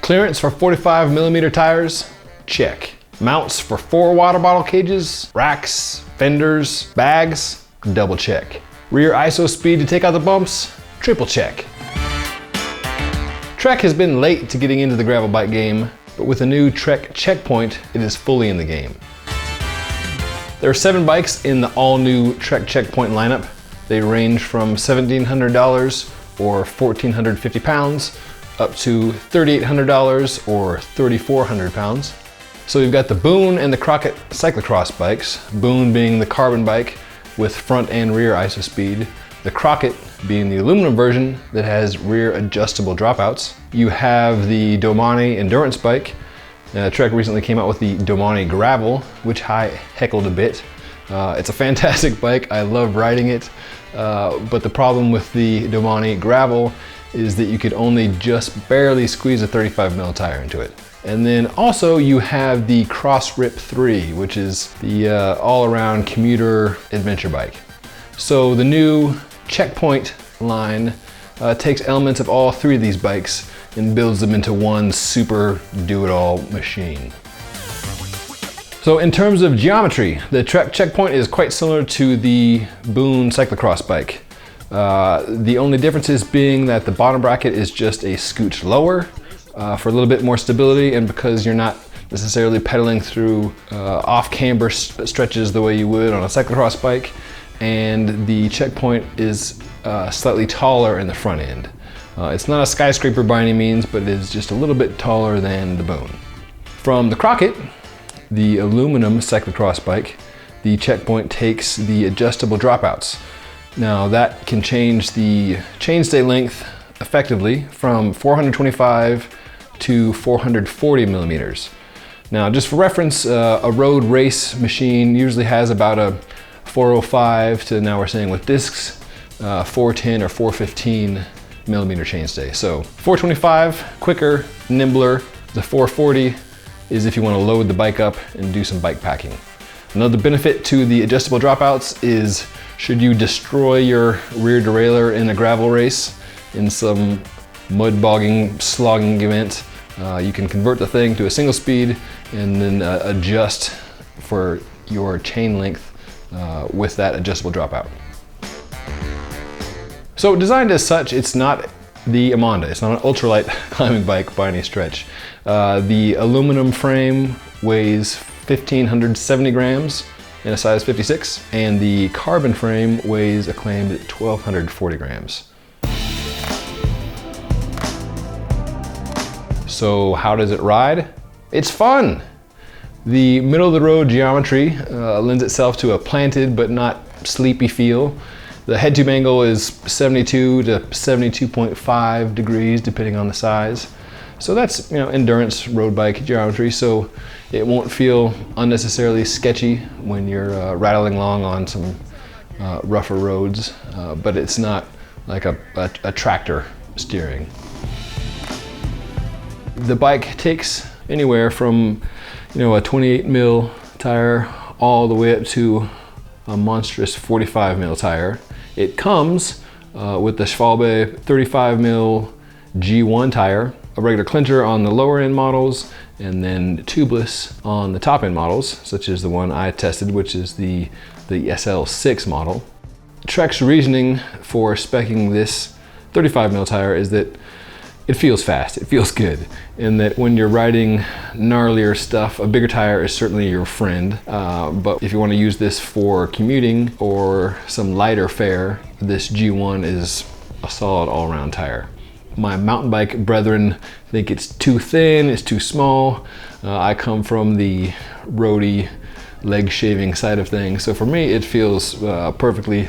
Clearance for 45mm tires? Check. Mounts for 4 water bottle cages, racks, fenders, bags? Double check. Rear ISO speed to take out the bumps? Triple check. Trek has been late to getting into the gravel bike game, but with the new Trek Checkpoint, it is fully in the game. There are 7 bikes in the all-new Trek Checkpoint lineup. They range from $1,700 or 1,450 pounds up to $3,800 or 3,400 pounds. So you've got the Boone and the Crockett cyclocross bikes, Boone being the carbon bike with front and rear ISO speed, the Crockett being the aluminum version that has rear adjustable dropouts. You have the Domane endurance bike. Trek recently came out with the Domane Gravel, which I heckled a bit. It's a fantastic bike, I love riding it, but the problem with the Domane Gravel is that you could only just barely squeeze a 35mm tire into it. And then also you have the Cross Rip 3, which is the all-around commuter adventure bike. So the new Checkpoint line takes elements of all 3 of these bikes and builds them into one super do-it-all machine. So in terms of geometry, the Trek Checkpoint is quite similar to the Boone cyclocross bike. The only differences being that the bottom bracket is just a scooch lower for a little bit more stability, and because you're not necessarily pedaling through off-camber stretches the way you would on a cyclocross bike, and the Checkpoint is slightly taller in the front end. It's not a skyscraper by any means, but it is just a little bit taller than the Boone. From the Crockett, the aluminum cyclocross bike, the Checkpoint takes the adjustable dropouts. Now that can change the chainstay length effectively from 425 to 440mm. Now just for reference, a road race machine usually has about a 405 to, now we're saying with discs, 410 or 415mm chainstay. So 425, quicker, nimbler. The 440 is if you want to load the bike up and do some bike packing. Another benefit to the adjustable dropouts is should you destroy your rear derailleur in a gravel race, in some mud bogging, slogging event, you can convert the thing to a single speed and then adjust for your chain length with that adjustable dropout. So designed as such, it's not the Amanda. It's not an ultralight climbing bike by any stretch. The aluminum frame weighs 1,570 grams in a size 56, and the carbon frame weighs a claimed 1,240 grams. So how does it ride? It's fun! The middle of the road geometry lends itself to a planted but not sleepy feel. The head tube angle is 72 to 72.5 degrees depending on the size. So that's, endurance road bike geometry, so it won't feel unnecessarily sketchy when you're rattling along on some rougher roads, but it's not like a tractor steering. The bike takes anywhere from a 28mm tire all the way up to a monstrous 45mm tire. It comes with the Schwalbe 35mm G1 tire, a regular clincher on the lower end models, and then tubeless on the top end models, such as the one I tested, which is the SL6 model. Trek's reasoning for speccing this 35mm tire is that it feels fast, it feels good, and that when you're riding gnarlier stuff, a bigger tire is certainly your friend. But if you want to use this for commuting or some lighter fare, this G1 is a solid all-around tire. My mountain bike brethren think it's too thin, it's too small. I come from the roady, leg shaving side of things, so for me it feels perfectly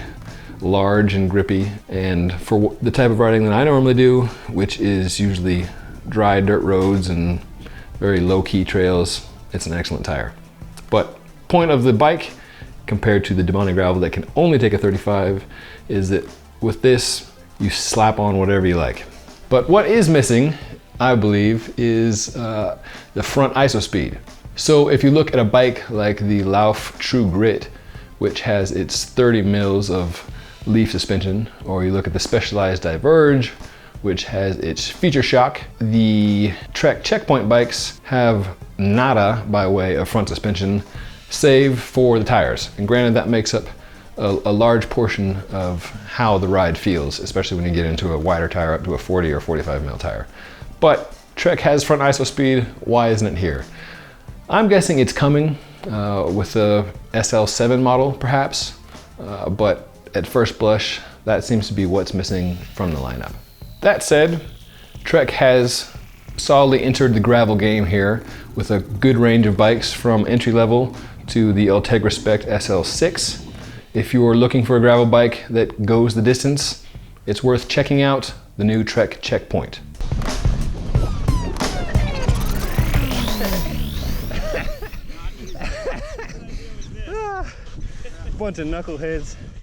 large and grippy, and for the type of riding that I normally do, which is usually dry dirt roads and very low-key trails, it's an excellent tire. But point of the bike compared to the Domane Gravel that can only take a 35 is that with this you slap on whatever you like. But what is missing, I believe, is the front ISO speed. So if you look at a bike like the Lauf True Grit, which has its 30 mils of leaf suspension, or you look at the Specialized Diverge, which has its feature shock. The Trek Checkpoint bikes have nada by way of front suspension, save for the tires. And granted, that makes up a large portion of how the ride feels, especially when you get into a wider tire up to a 40 or 45 mil tire. But Trek has front ISO speed, why isn't it here? I'm guessing it's coming with the SL7 model perhaps, but at first blush, that seems to be what's missing from the lineup. That said, Trek has solidly entered the gravel game here with a good range of bikes from entry level to the Ultegra Spec SL6. If you're looking for a gravel bike that goes the distance, it's worth checking out the new Trek Checkpoint. Bunch of knuckleheads.